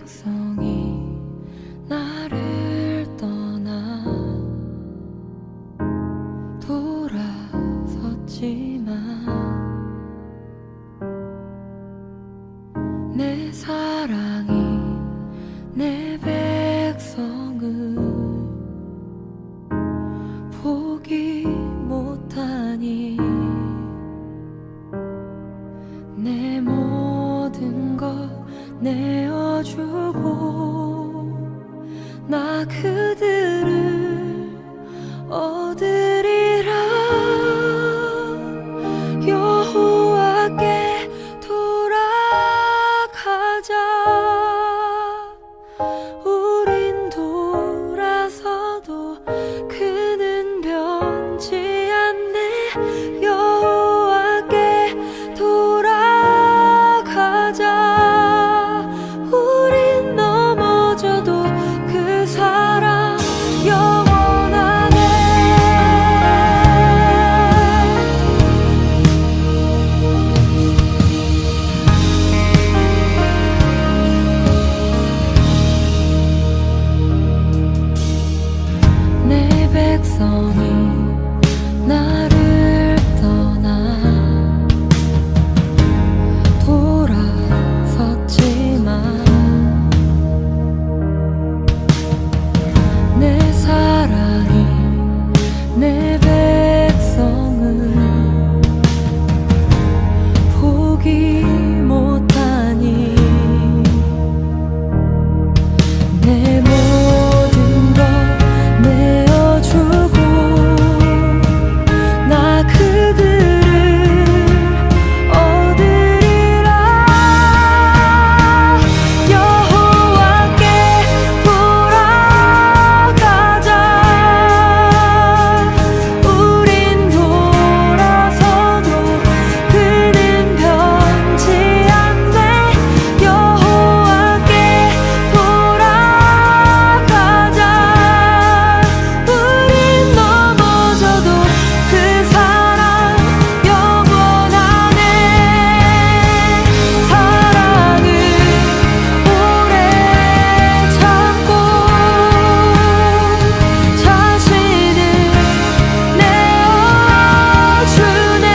백성이 나를 떠나 돌아섰지만 내 사랑이 내 백성을 포기 못하니 내 모든 것 내어주고 나 그들을 얻으리라. 여호와께 돌아가자. 우린 돌아서도 그는 변치 않네. 여호와께 돌아가자. 우린 넘어져도 그 사랑 영원하네. 내 백성이 나를 떠나 돌아섰지만 내 사랑이 내 백성을 포기 못하니 내 모든 것 내어주고 나 그들을 얻으리라. 여호와께 돌아가자. 우린 돌아서도 그는 변치 않네. 여호와께 돌아가자. 우린 넘어져도 그 사랑 영원하네. 사랑은 오래 참고 자신을 내어주네.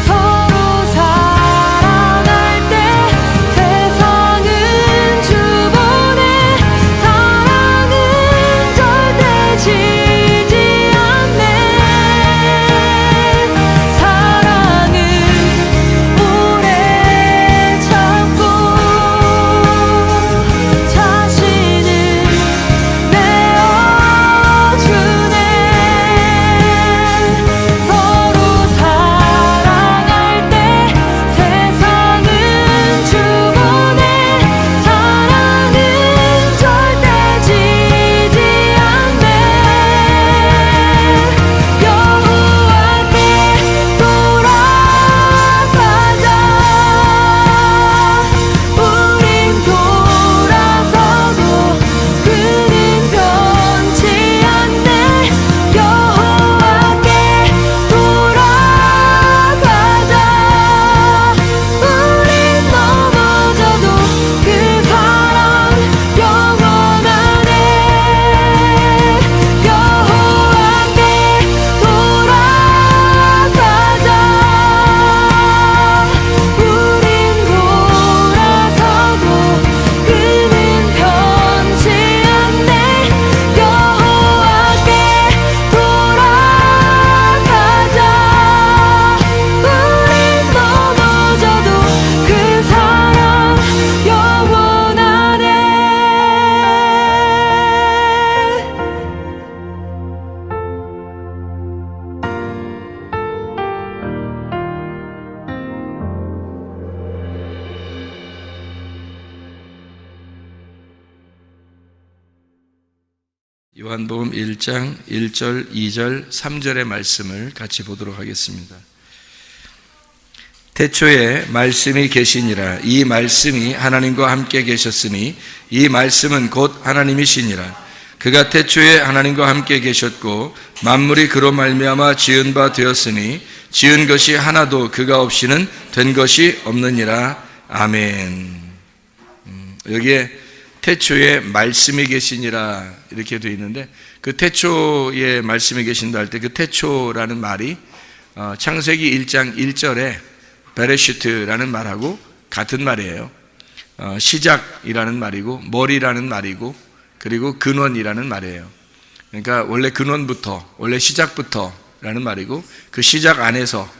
서로 사랑할 때 세상은 주보네. 사랑은 절대 지지 않네. 사랑은 오래 참고 자신을 내어주네. 서로 사랑할 때 세상은 주보네. 사랑은 절대 지지 않네. 여호와께 돌아가자. 우린 돌아서도 그는 변치 않네. 여호와께 돌아가자. 우린 넘어져도 그 사랑 영원하네. 여호와께 돌아가자. 우린 돌아서도 그는 변치 않네. 여호와께 돌아가자. 우린 넘어져도 그 사랑 영원하네. 요한복음 1장 1절, 2절, 3절의 말씀을 같이 보도록 하겠습니다. 태초에 말씀이 계시니라. 이 말씀이 하나님과 함께 계셨으니 이 말씀은 곧 하나님이시니라. 그가 태초에 하나님과 함께 계셨고 만물이 그로 말미암아 지은 바 되었으니 지은 것이 하나도 그가 없이는 된 것이 없느니라. 아멘. 여기에 태초에 말씀이 계시니라 이렇게 되어 있는데, 그 태초에 말씀이 계신다 할 때 그 태초라는 말이 창세기 1장 1절에 베레시트라는 말하고 같은 말이에요. 시작이라는 말이고 머리라는 말이고 그리고 근원이라는 말이에요. 그러니까 원래 근원부터, 원래 시작부터라는 말이고, 그 시작 안에서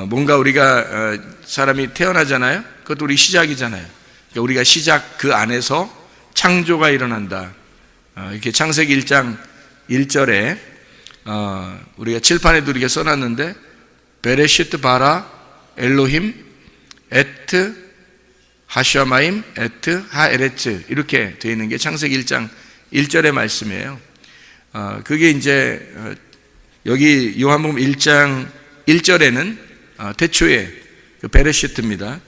뭔가 우리가 사람이 태어나잖아요. 그것도 우리 시작이잖아요. 그러니까 우리가 시작 그 안에서 창조가 일어난다. 이렇게 창세기 1장 1절에 우리가 칠판에도 이렇게 써놨는데, 베레시트 바라 엘로힘 에트 하샤마임 에트 하에레츠 이렇게 되어 있는 게 창세기 1장 1절의 말씀이에요. 그게 이제 여기 요한복음 1장 1절에는 태초에 그 베레시트입니다.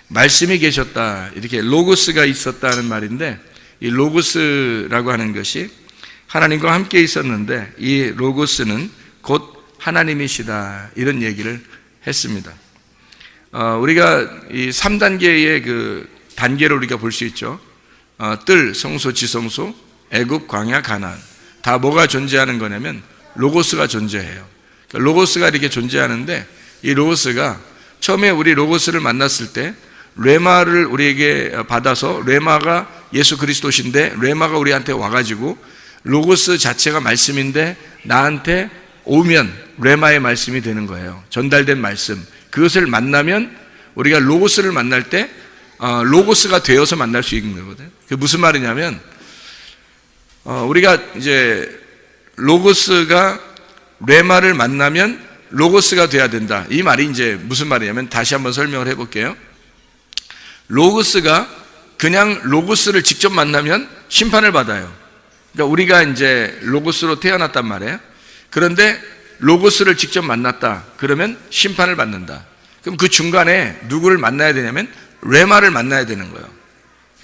말씀이 계셨다, 이렇게 로고스가 있었다는 말인데, 이 로고스라고 하는 것이 하나님과 함께 있었는데 이 로고스는 곧 하나님이시다, 이런 얘기를 했습니다. 우리가 이 3단계의 그 단계를 우리가 볼 수 있죠. 뜰, 성소, 지성소, 애굽, 광야, 가나안. 다 뭐가 존재하는 거냐면 로고스가 존재해요. 그러니까 로고스가 이렇게 존재하는데, 이 로고스가 처음에 우리 로고스를 만났을 때 레마를 우리에게 받아서, 레마가 예수 그리스도신데 레마가 우리한테 와가지고 로고스 자체가 말씀인데 나한테 오면 레마의 말씀이 되는 거예요. 전달된 말씀. 그것을 만나면 우리가 로고스를 만날 때 로고스가 되어서 만날 수 있는 거거든요. 그게 무슨 말이냐면 우리가 이제 로고스가 레마를 만나면 로고스가 돼야 된다. 이 말이 이제 무슨 말이냐면, 다시 한번 설명을 해볼게요. 로고스가 그냥 로고스를 직접 만나면 심판을 받아요. 그러니까 우리가 이제 로고스로 태어났단 말이에요. 그런데 로고스를 직접 만났다 그러면 심판을 받는다. 그럼 그 중간에 누구를 만나야 되냐면 레마를 만나야 되는 거예요.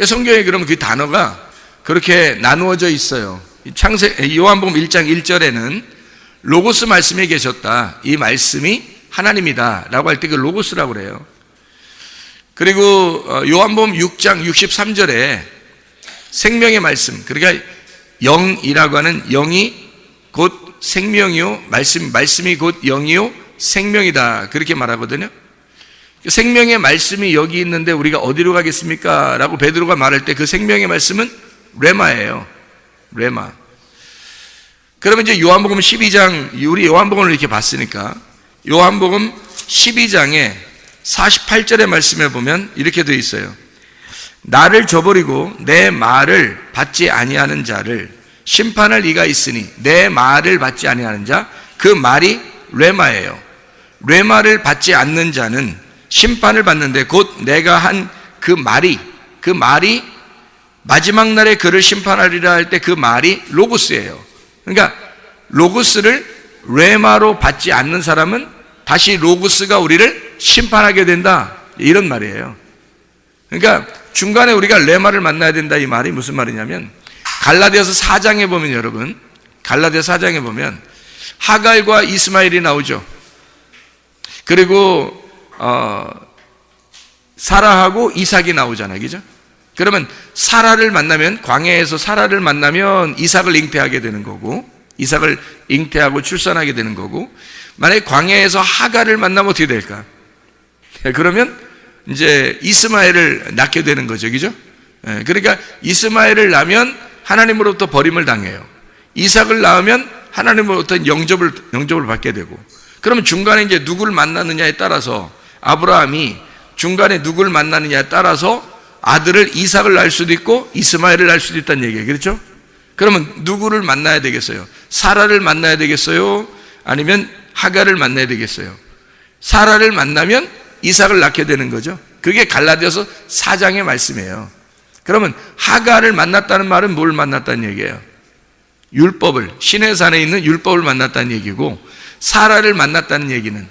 성경에 그러면 그 단어가 그렇게 나누어져 있어요. 요한복음 1장 1절에는 로고스 말씀이 계셨다, 이 말씀이 하나님이다 라고 할 때 그 로고스라고 그래요. 그리고 요한복음 6장 63절에 생명의 말씀, 그러니까 영이라고 하는 영이 곧 생명이요, 말씀이 곧 영이요 생명이다, 그렇게 말하거든요. 생명의 말씀이 여기 있는데 우리가 어디로 가겠습니까? 라고 베드로가 말할 때 그 생명의 말씀은 레마예요. 레마. 그러면 이제 요한복음 12장, 우리 요한복음을 이렇게 봤으니까 요한복음 12장에 48절의 말씀에 보면 이렇게 되어 있어요. 나를 저버리고 내 말을 받지 아니하는 자를 심판할 이가 있으니, 내 말을 받지 아니하는 자, 그 말이 레마예요. 레마를 받지 않는 자는 심판을 받는데, 곧 내가 한 그 말이 마지막 날에 그를 심판하리라 할 때 그 말이 로고스예요. 그러니까 로고스를 레마로 받지 않는 사람은 다시 로고스가 우리를 심판하게 된다, 이런 말이에요. 그러니까 중간에 우리가 레마를 만나야 된다, 이 말이 무슨 말이냐면, 갈라디아서 4장에 보면, 여러분 갈라디아 4장에 보면 하갈과 이스마엘이 나오죠. 그리고 사라하고 이삭이 나오잖아요, 그죠? 그러면 사라를 만나면, 광야에서 사라를 만나면 이삭을 잉태하게 되는 거고, 이삭을 잉태하고 출산하게 되는 거고, 만약에 광야에서 하갈을 만나면 어떻게 될까? 그러면 이제 이스마엘을 낳게 되는 거죠, 그죠? 그러니까 이스마엘을 낳으면 하나님으로부터 버림을 당해요. 이삭을 낳으면 하나님으로부터 영접을 받게 되고, 그러면 중간에 이제 누구를 만나느냐에 따라서, 아브라함이 중간에 누구를 만나느냐에 따라서 아들을 이삭을 낳을 수도 있고 이스마엘을 낳을 수도 있다는 얘기예요. 그렇죠? 그러면 누구를 만나야 되겠어요? 사라를 만나야 되겠어요? 아니면 하갈을 만나야 되겠어요? 사라를 만나면 이삭을 낳게 되는 거죠. 그게 갈라디아서 4장의 말씀이에요. 그러면 하갈을 만났다는 말은 뭘 만났다는 얘기예요? 율법을, 시내산에 있는 율법을 만났다는 얘기고, 사라를 만났다는 얘기는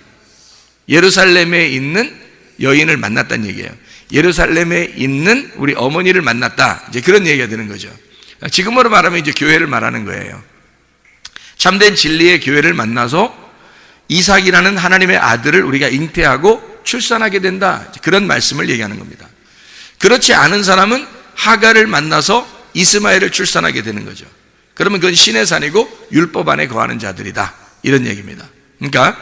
예루살렘에 있는 여인을 만났다는 얘기예요. 예루살렘에 있는 우리 어머니를 만났다, 이제 그런 얘기가 되는 거죠. 지금으로 말하면 이제 교회를 말하는 거예요. 참된 진리의 교회를 만나서 이삭이라는 하나님의 아들을 우리가 잉태하고 출산하게 된다, 그런 말씀을 얘기하는 겁니다. 그렇지 않은 사람은 하갈을 만나서 이스마엘을 출산하게 되는 거죠. 그러면 그건 신의 산이고 율법 안에 거하는 자들이다, 이런 얘기입니다. 그러니까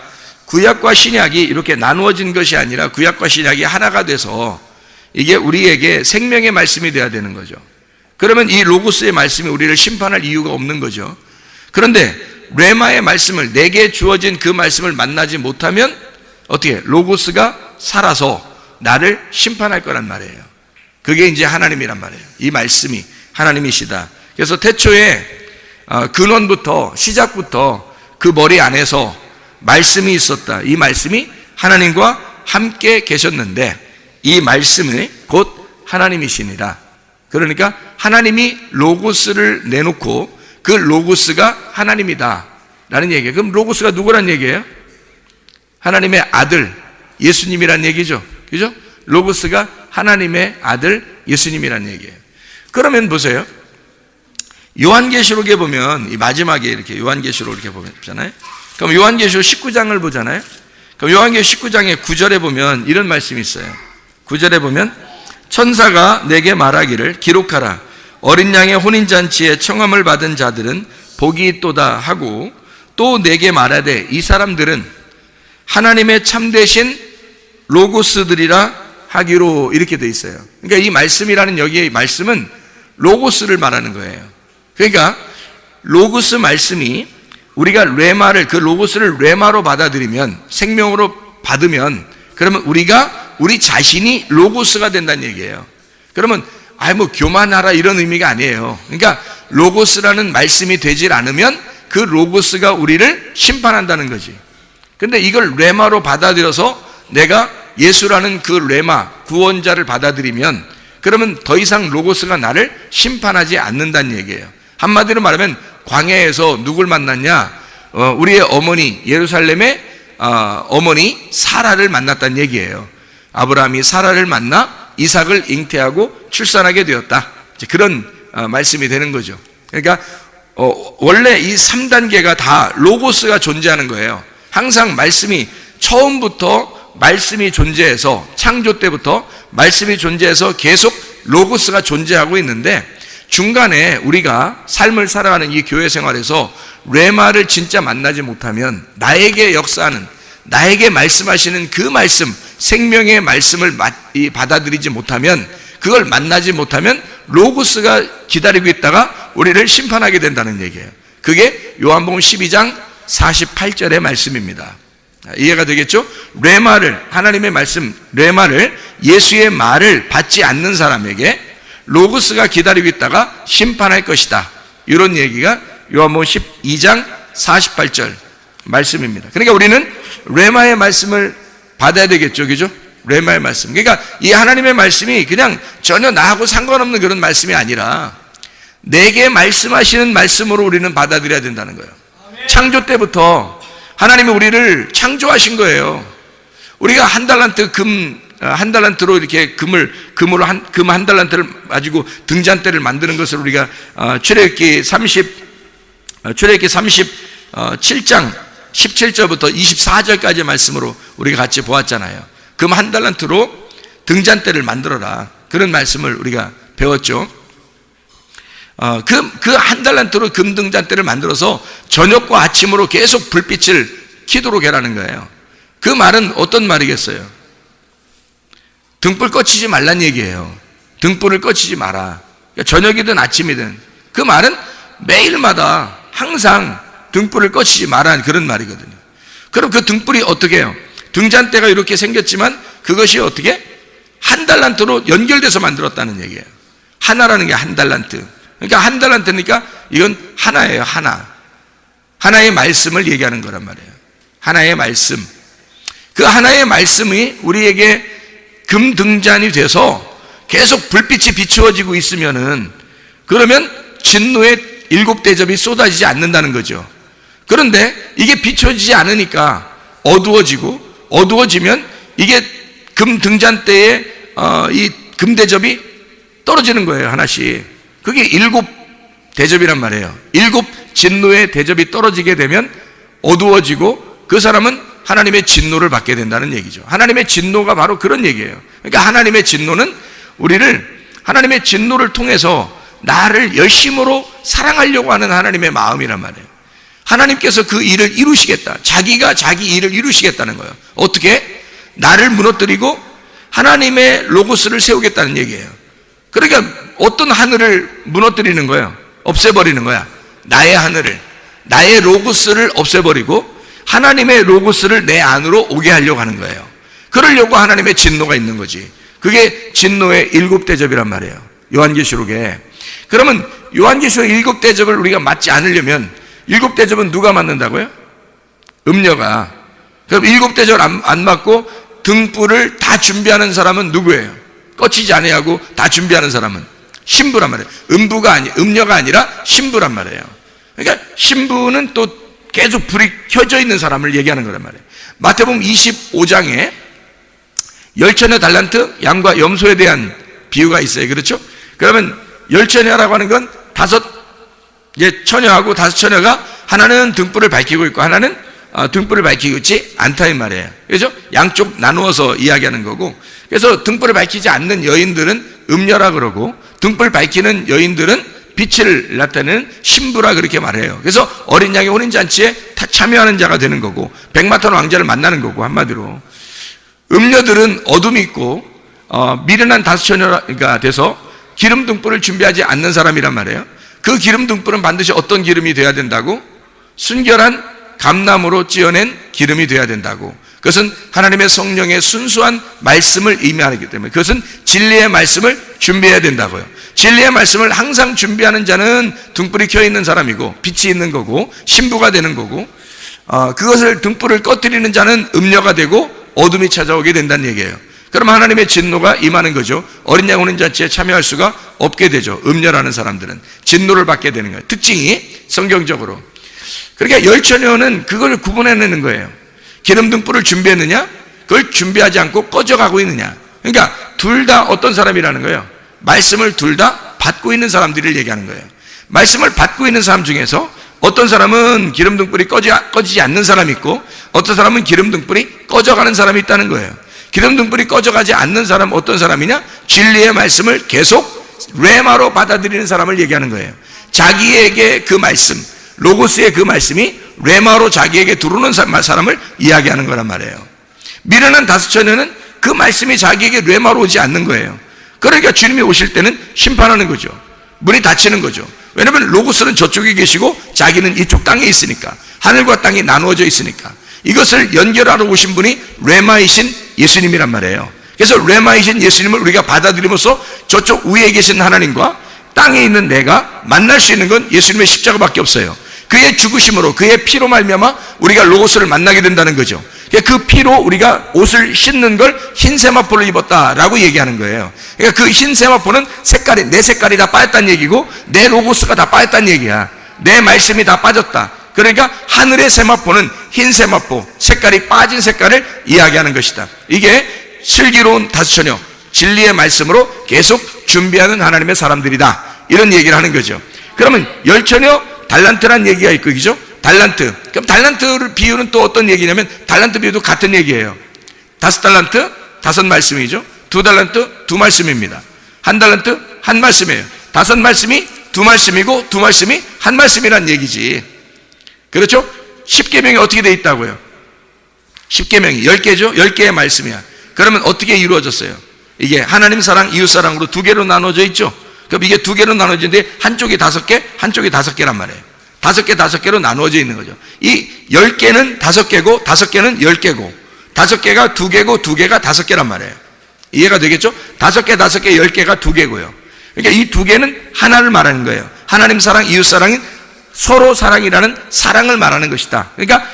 구약과 신약이 이렇게 나누어진 것이 아니라 구약과 신약이 하나가 돼서 이게 우리에게 생명의 말씀이 돼야 되는 거죠. 그러면 이 로고스의 말씀이 우리를 심판할 이유가 없는 거죠. 그런데 레마의 말씀을, 내게 주어진 그 말씀을 만나지 못하면 어떻게? 로고스가 살아서 나를 심판할 거란 말이에요. 그게 이제 하나님이란 말이에요. 이 말씀이 하나님이시다. 그래서 태초에 근원부터, 시작부터 그 머리 안에서 말씀이 있었다. 이 말씀이 하나님과 함께 계셨는데 이 말씀이 곧 하나님이시니라. 그러니까 하나님이 로고스를 내놓고 그 로고스가 하나님이다 라는 얘기예요. 그럼 로고스가 누구란 얘기예요? 하나님의 아들 예수님이란 얘기죠. 그죠? 로고스가 하나님의 아들 예수님이란 얘기예요. 그러면 보세요. 요한계시록에 보면 이 마지막에 이렇게 요한계시록 이렇게 보잖아요. 그럼 요한계시록 19장을 보잖아요. 그럼 요한계시록 19장의 9절에 보면 이런 말씀이 있어요. 9절에 보면 천사가 내게 말하기를 기록하라. 어린 양의 혼인잔치에 청함을 받은 자들은 복이 있도다 하고 또 내게 말하되 이 사람들은 하나님의 참되신 로고스들이라 하기로, 이렇게 돼 있어요. 그러니까 이 말씀이라는 여기의 말씀은 로고스를 말하는 거예요. 그러니까 로고스 말씀이 우리가 레마를, 그 로고스를 레마로 받아들이면, 생명으로 받으면, 그러면 우리 자신이 로고스가 된다는 얘기예요. 그러면 교만하라 이런 의미가 아니에요. 그러니까 로고스라는 말씀이 되질 않으면 그 로고스가 우리를 심판한다는 거지. 근데 이걸 레마로 받아들여서 내가 예수라는 그 레마, 구원자를 받아들이면 그러면 더 이상 로고스가 나를 심판하지 않는다는 얘기예요. 한마디로 말하면 광야에서 누굴 만났냐? 우리의 어머니, 예루살렘의 어머니 사라를 만났다는 얘기예요. 아브라함이 사라를 만나 이삭을 잉태하고 출산하게 되었다. 그런 말씀이 되는 거죠. 그러니까 원래 이 3단계가 다 로고스가 존재하는 거예요. 항상 말씀이 처음부터 말씀이 존재해서, 창조 때부터 말씀이 존재해서 계속 로고스가 존재하고 있는데 중간에 우리가 삶을 살아가는 이 교회 생활에서 레마를 진짜 만나지 못하면, 나에게 역사하는, 나에게 말씀하시는 그 말씀, 생명의 말씀을 받아들이지 못하면, 그걸 만나지 못하면 로고스가 기다리고 있다가 우리를 심판하게 된다는 얘기예요. 그게 요한복음 12장 48절의 말씀입니다. 이해가 되겠죠? 레마를, 하나님의 말씀, 레마를, 예수의 말을 받지 않는 사람에게 로고스가 기다리고 있다가 심판할 것이다. 이런 얘기가 요한복음 12장 48절 말씀입니다. 그러니까 우리는 레마의 말씀을 받아야 되겠죠. 그죠? 레마의 말씀. 그러니까 이 하나님의 말씀이 그냥 전혀 나하고 상관없는 그런 말씀이 아니라 내게 말씀하시는 말씀으로 우리는 받아들여야 된다는 거예요. 창조 때부터 하나님이 우리를 창조하신 거예요. 우리가 한 달란트로 이렇게 금 한 달란트를 가지고 등잔대를 만드는 것을 우리가 출애굽기 37장 17절부터 24절까지의 말씀으로 우리가 같이 보았잖아요. 금 한 달란트로 등잔대를 만들어라. 그런 말씀을 우리가 배웠죠. 그 한 달란트로 금 등잔대를 만들어서 저녁과 아침으로 계속 불빛을 키도록 해라는 거예요. 그 말은 어떤 말이겠어요? 등불 꺼치지 말란 얘기예요. 등불을 꺼치지 마라. 그러니까 저녁이든 아침이든 그 말은 매일마다 항상 등불을 꺼치지 마라는 그런 말이거든요. 그럼 그 등불이 어떻게 해요? 등잔대가 이렇게 생겼지만 그것이 어떻게? 한 달란트로 연결돼서 만들었다는 얘기예요. 하나라는 게 한 달란트. 그러니까 한 달란트니까 이건 하나예요. 하나의 말씀을 얘기하는 거란 말이에요. 하나의 말씀. 그 하나의 말씀이 우리에게 금등잔이 돼서 계속 불빛이 비추어지고 있으면은, 그러면 진노의 7대접이 쏟아지지 않는다는 거죠. 그런데 이게 비춰지지 않으니까 어두워지면 이게 금등잔대에 이 금대접이 떨어지는 거예요. 하나씩. 그게 7대접이란 말이에요. 7 진노의 대접이 떨어지게 되면 어두워지고 그 사람은 하나님의 진노를 받게 된다는 얘기죠. 하나님의 진노가 바로 그런 얘기예요. 그러니까 하나님의 진노는 우리를 하나님의 진노를 통해서 나를 열심으로 사랑하려고 하는 하나님의 마음이란 말이에요. 하나님께서 그 일을 이루시겠다. 자기가 자기 일을 이루시겠다는 거예요. 어떻게? 나를 무너뜨리고 하나님의 로고스를 세우겠다는 얘기예요. 그러니까 어떤 하늘을 무너뜨리는 거예요? 없애버리는 거야. 나의 하늘을, 나의 로고스를 없애버리고 하나님의 로고스를 내 안으로 오게 하려고 하는 거예요. 그러려고 하나님의 진노가 있는 거지. 그게 진노의 7대접이란 말이에요. 요한계시록에. 그러면 요한계시록 7대접을 우리가 맞지 않으려면 7대접은 누가 맞는다고요? 음녀가. 그럼 7대접을 안 맞고 등불을 다 준비하는 사람은 누구예요? 꺼치지 아니하고 다 준비하는 사람은 신부란 말이에요. 음녀가 아니라 신부란 말이에요. 그러니까 신부는 또 계속 불이 켜져 있는 사람을 얘기하는 거란 말이에요. 마태복음 25장에 열처녀 달란트, 양과 염소에 대한 비유가 있어요. 그렇죠? 그러면 열처녀라고 하는 건 5 처녀하고 5 처녀가 하나는 등불을 밝히고 있고 하나는 등불을 밝히고 있지 않다 이 말이에요. 그렇죠? 양쪽 나누어서 이야기하는 거고, 그래서 등불을 밝히지 않는 여인들은 음녀라 그러고 등불 밝히는 여인들은 빛을 나타내는 신부라 그렇게 말해요. 그래서 어린 양의 혼인잔치에 참여하는 자가 되는 거고 백마탄 왕자를 만나는 거고, 한마디로 음녀들은 어둠이 있고 미련한 5 처녀가 돼서 기름 등불을 준비하지 않는 사람이란 말이에요. 그 기름 등불은 반드시 어떤 기름이 돼야 된다고? 순결한 감나무로 찌어낸 기름이 돼야 된다고. 그것은 하나님의 성령의 순수한 말씀을 의미하기 때문에 그것은 진리의 말씀을 준비해야 된다고요. 진리의 말씀을 항상 준비하는 자는 등불이 켜 있는 사람이고 빛이 있는 거고 신부가 되는 거고, 그것을 등불을 꺼뜨리는 자는 음녀가 되고 어둠이 찾아오게 된다는 얘기예요. 그럼 하나님의 진노가 임하는 거죠. 어린 양 혼인잔치에 참여할 수가 없게 되죠. 음녀라는 사람들은 진노를 받게 되는 거예요. 특징이 성경적으로. 그러니까 열처녀는 그걸 구분해내는 거예요. 기름 등불을 준비했느냐, 그걸 준비하지 않고 꺼져가고 있느냐. 그러니까 둘 다 어떤 사람이라는 거예요? 말씀을 둘 다 받고 있는 사람들을 얘기하는 거예요. 말씀을 받고 있는 사람 중에서 어떤 사람은 기름 등불이 꺼지지 않는 사람이 있고 어떤 사람은 기름 등불이 꺼져가는 사람이 있다는 거예요. 기름 등불이 꺼져가지 않는 사람은 어떤 사람이냐? 진리의 말씀을 계속 레마로 받아들이는 사람을 얘기하는 거예요. 자기에게 그 말씀, 로고스의 그 말씀이 레마로 자기에게 들어오는 사람을 이야기하는 거란 말이에요. 미련한 5 처녀는 그 말씀이 자기에게 레마로 오지 않는 거예요. 그러니까 주님이 오실 때는 심판하는 거죠. 문이 닫히는 거죠. 왜냐하면 로고스는 저쪽에 계시고 자기는 이쪽 땅에 있으니까, 하늘과 땅이 나누어져 있으니까. 이것을 연결하러 오신 분이 레마이신 예수님이란 말이에요. 그래서 레마이신 예수님을 우리가 받아들이면서 저쪽 위에 계신 하나님과 땅에 있는 내가 만날 수 있는 건 예수님의 십자가밖에 없어요. 그의 죽으심으로, 그의 피로 말미암아 우리가 로고스를 만나게 된다는 거죠. 그 피로 우리가 옷을 씻는 걸 흰 세마포를 입었다라고 얘기하는 거예요. 그러니까 그 흰 세마포는 색깔이, 내 색깔이 다 빠졌다는 얘기고 내 로고스가 다 빠졌다는 얘기야. 내 말씀이 다 빠졌다. 그러니까 하늘의 세마포는 흰 세마포, 색깔이 빠진 색깔을 이야기하는 것이다. 이게 슬기로운 5 처녀, 진리의 말씀으로 계속 준비하는 하나님의 사람들이다, 이런 얘기를 하는 거죠. 그러면 10 처녀 달란트란 얘기가 있고, 그죠? 달란트. 그럼 달란트를 비유는 또 어떤 얘기냐면 달란트 비유도 같은 얘기예요. 5 달란트 5 말씀이죠. 2 달란트 2 말씀입니다. 1 달란트 1 말씀이에요. 5 말씀이 2 말씀이고 2 말씀이 1 말씀이란 얘기지. 그렇죠? 10계명이 어떻게 돼 있다고요? 10계명이 10개죠? 10개의 말씀이야. 그러면 어떻게 이루어졌어요? 이게 하나님 사랑, 이웃 사랑으로 2개로 나눠져 있죠? 그럼 이게 2개로 나눠지는데 한쪽이 5개, 한쪽이 5개란 말이에요. 5개, 5개로 나누어져 있는 거죠. 이 10개는 5개고 5개는 10개고 5개가 2개고 2개가 5개란 말이에요. 이해가 되겠죠? 5개, 5개, 10개가 2개고요. 그러니까 이 2개는 하나를 말하는 거예요. 하나님 사랑, 이웃 사랑인 서로 사랑이라는 사랑을 말하는 것이다. 그러니까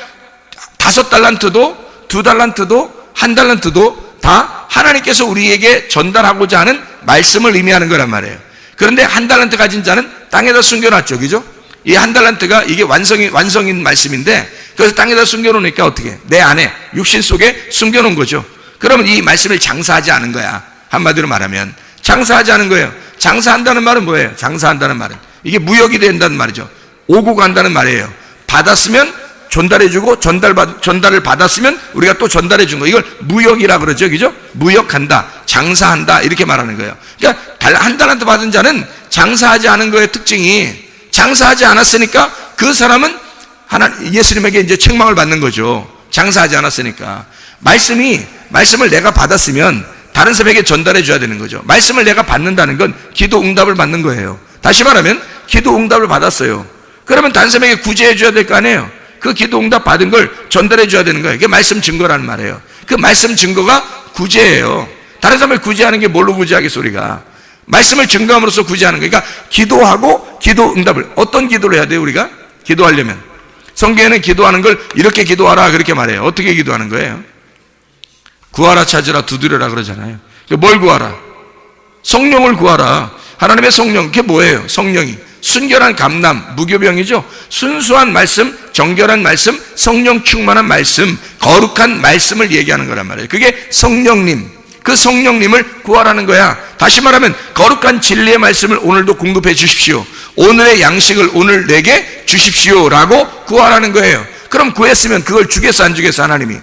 5 달란트도 2 달란트도 1 달란트도 다 하나님께서 우리에게 전달하고자 하는 말씀을 의미하는 거란 말이에요. 그런데 1 달란트 가진 자는 땅에다 숨겨놨죠. 그죠? 이 1 달란트가 이게 완성인 말씀인데, 그래서 땅에다 숨겨놓으니까 어떻게? 내 안에, 육신 속에 숨겨놓은 거죠. 그러면 이 말씀을 장사하지 않은 거야. 한마디로 말하면. 장사하지 않은 거예요. 장사한다는 말은 뭐예요? 장사한다는 말은. 이게 무역이 된다는 말이죠. 오고 간다는 말이에요. 받았으면 전달해주고 전달을 받았으면 우리가 또 전달해준 거, 이걸 무역이라 그러죠, 그죠? 무역한다, 장사한다 이렇게 말하는 거예요. 그러니까 한 달란트 받은 자는 장사하지 않은 거의 특징이, 장사하지 않았으니까 그 사람은 예수님에게 이제 책망을 받는 거죠. 장사하지 않았으니까. 말씀을 내가 받았으면 다른 사람에게 전달해 줘야 되는 거죠. 말씀을 내가 받는다는 건 기도 응답을 받는 거예요. 다시 말하면 기도 응답을 받았어요. 그러면 다른 사람에게 구제해 줘야 될 거 아니에요. 그 기도 응답 받은 걸 전달해 줘야 되는 거예요. 그게 말씀 증거라는 말이에요. 그 말씀 증거가 구제예요. 다른 사람을 구제하는 게 뭘로 구제하겠어 우리가? 말씀을 증거함으로써 구제하는 거예요. 그러니까 기도하고 기도 응답을, 어떤 기도를 해야 돼요 우리가? 기도하려면 성경에는 기도하는 걸 이렇게 기도하라 그렇게 말해요. 어떻게 기도하는 거예요? 구하라, 찾으라, 두드려라 그러잖아요. 뭘 구하라? 성령을 구하라. 하나님의 성령, 그게 뭐예요? 성령이 순결한 감람, 무교병이죠. 순수한 말씀, 정결한 말씀, 성령 충만한 말씀, 거룩한 말씀을 얘기하는 거란 말이에요. 그게 성령님, 그 성령님을 구하라는 거야. 다시 말하면 거룩한 진리의 말씀을 오늘도 공급해 주십시오. 오늘의 양식을 오늘 내게 주십시오 라고 구하라는 거예요. 그럼 구했으면 그걸 주겠어 안 주겠어? 하나님이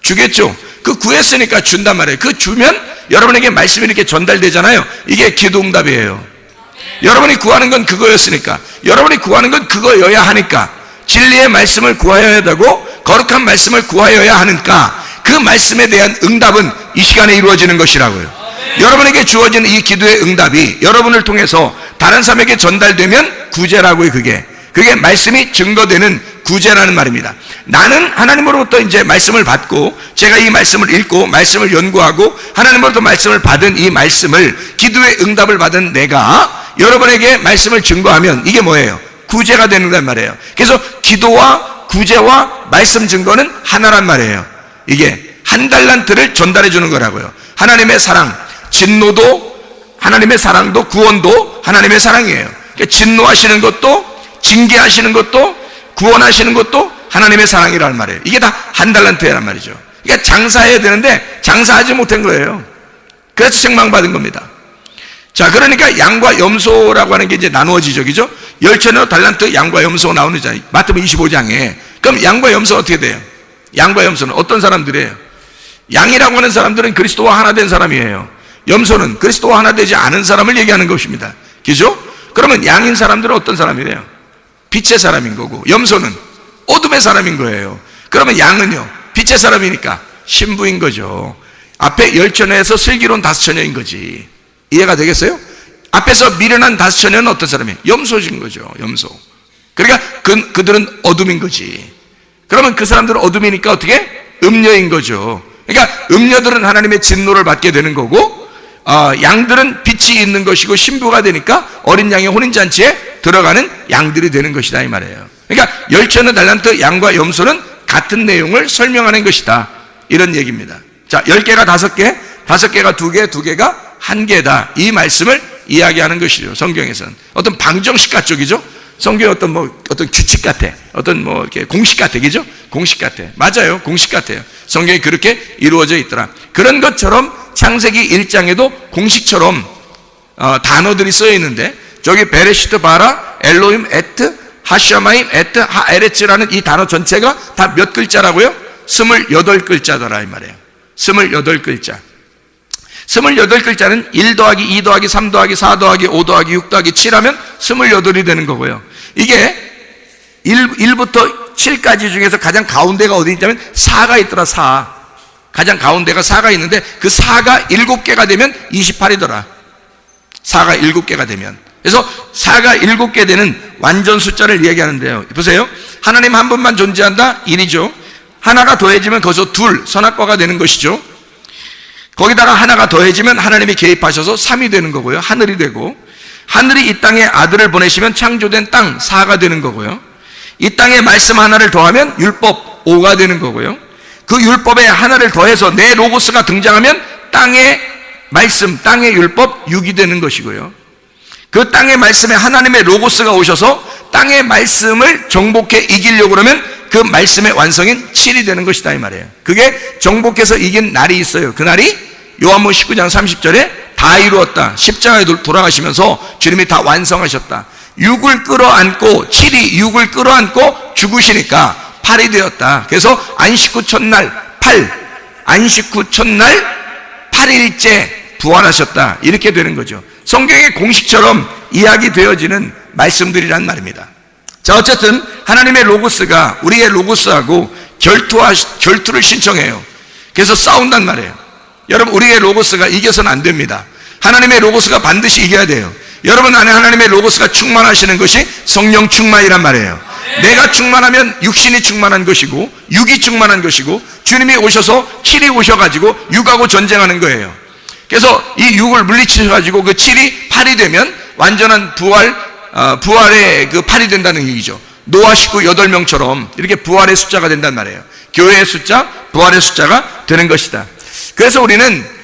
주겠죠. 그 구했으니까 준단 말이에요. 그 주면 여러분에게 말씀이 이렇게 전달되잖아요. 이게 기도응답이에요. 여러분이 구하는 건 그거였으니까, 여러분이 구하는 건 그거여야 하니까, 진리의 말씀을 구하여야 되고 거룩한 말씀을 구하여야 하니까 그 말씀에 대한 응답은 이 시간에 이루어지는 것이라고요. 여러분에게 주어진 이 기도의 응답이 여러분을 통해서 다른 사람에게 전달되면 구제라고요. 그게 말씀이 증거되는 구제라는 말입니다. 나는 하나님으로부터 이제 말씀을 받고, 제가 이 말씀을 읽고 말씀을 연구하고 하나님으로부터 말씀을 받은 이 말씀을, 기도의 응답을 받은 내가 여러분에게 말씀을 증거하면 이게 뭐예요? 구제가 되는 말이에요. 그래서 기도와 구제와 말씀 증거는 하나란 말이에요. 이게 한 달란트를 전달해 주는 거라고요. 하나님의 사랑, 진노도 하나님의 사랑도 구원도 하나님의 사랑이에요. 그러니까 진노하시는 것도 징계하시는 것도 구원하시는 것도 하나님의 사랑이라는 말이에요. 이게 다 한 달란트란 말이죠. 그러니까 장사해야 되는데 장사하지 못한 거예요. 그래서 책망받은 겁니다. 자, 그러니까 양과 염소라고 하는 게 이제 나누어지죠, 그죠? 10,000여 달란트 양과 염소가 나오잖아요. 마태복음 25장에. 그럼 양과 염소는 어떻게 돼요? 양과 염소는 어떤 사람들이에요? 양이라고 하는 사람들은 그리스도와 하나 된 사람이에요. 염소는 그리스도와 하나 되지 않은 사람을 얘기하는 것입니다. 그죠? 그러면 양인 사람들은 어떤 사람이래요? 빛의 사람인 거고, 염소는 어둠의 사람인 거예요. 그러면 양은요, 빛의 사람이니까 신부인 거죠. 앞에 10,000여에서 슬기로운 5,000여인 거지. 이해가 되겠어요? 앞에서 미련한 5,000여는 어떤 사람이에요? 염소인 거죠. 염소. 그러니까 그들은 어둠인 거지. 그러면 그 사람들은 어둠이니까 어떻게? 음녀인 거죠. 그러니까 음녀들은 하나님의 진노를 받게 되는 거고, 양들은 빛이 있는 것이고 신부가 되니까 어린 양의 혼인잔치에 들어가는 양들이 되는 것이다 이 말이에요. 그러니까 10,000여 달란트 양과 염소는 같은 내용을 설명하는 것이다, 이런 얘기입니다. 자, 10개가 5개, 5개가 2개, 2개가 1개다, 이 말씀을 이야기하는 것이죠. 성경에서는 어떤 방정식 같죠, 그죠? 성경의 어떤 규칙 같아, 이렇게 공식 같아, 그죠? 공식 같아. 맞아요, 공식 같아요. 성경이 그렇게 이루어져 있더라. 그런 것처럼 창세기 1장에도 공식처럼 단어들이 쓰여 있는데, 저기 베레시트 바라 엘로힘 에트 하샤마임 에트 하에레츠라는 이 단어 전체가 다 몇 글자라고요? 28글자더라 이 말이에요. 28글자. 28글자는 1 더하기 2 더하기 3 더하기 4 더하기 5 더하기 6 더하기 7 하면 28이 되는 거고요. 이게 1부터 7까지 중에서 가장 가운데가 어디 있냐면 4가 있더라. 4. 가장 가운데가 4가 있는데 그 4가 7개가 되면 28이더라. 4가 7개가 되면. 그래서 4가 7개 되는 완전 숫자를 이야기하는데요. 보세요. 하나님 한 분만 존재한다? 1이죠. 하나가 더해지면 거기서 둘, 선악과가 되는 것이죠. 거기다가 하나가 더해지면 하나님이 개입하셔서 3이 되는 거고요. 하늘이 되고, 하늘이 이 땅에 아들을 보내시면 창조된 땅 4가 되는 거고요. 이 땅에 말씀 하나를 더하면 율법 5가 되는 거고요. 그 율법에 하나를 더해서 내 로고스가 등장하면 땅의 말씀, 땅의 율법 6이 되는 것이고요. 그 땅의 말씀에 하나님의 로고스가 오셔서 땅의 말씀을 정복해 이기려고 그러면 그 말씀의 완성인 7이 되는 것이다 이 말이에요. 그게 정복해서 이긴 날이 있어요. 그 날이 요한복음 19장 30절에 다 이루었다. 십자가에 돌아가시면서 주님이 다 완성하셨다. 6을 끌어안고, 7이 6을 끌어안고 죽으시니까 8이 되었다. 그래서 안식 후 첫날 8, 안식 후 첫날 8일째 부활하셨다. 이렇게 되는 거죠. 성경의 공식처럼 이야기되어지는 말씀들이란 말입니다. 자, 어쨌든 하나님의 로고스가 우리의 로고스하고 결투를 신청해요. 그래서 싸운단 말이에요. 여러분, 우리의 로고스가 이겨서는 안 됩니다. 하나님의 로고스가 반드시 이겨야 돼요. 여러분 안에 하나님의 로고스가 충만하시는 것이 성령 충만이란 말이에요. 내가 충만하면 육신이 충만한 것이고 육이 충만한 것이고, 주님이 오셔서 7이 오셔가지고 육하고 전쟁하는 거예요. 그래서 이 육을 물리치셔가지고 그 7이 8이 되면 완전한 부활의 그 8이 된다는 얘기죠. 노아 식구 8명처럼 이렇게 부활의 숫자가 된단 말이에요. 교회의 숫자, 부활의 숫자가 되는 것이다. 그래서 우리는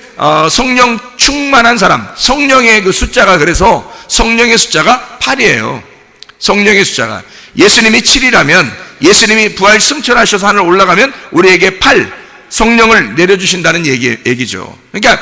성령 충만한 사람, 성령의 그 숫자가, 그래서 성령의 숫자가 8이에요. 성령의 숫자가. 예수님이 7이라면, 예수님이 부활 승천하셔서 하늘 올라가면 우리에게 8, 성령을 내려주신다는 얘기죠. 그러니까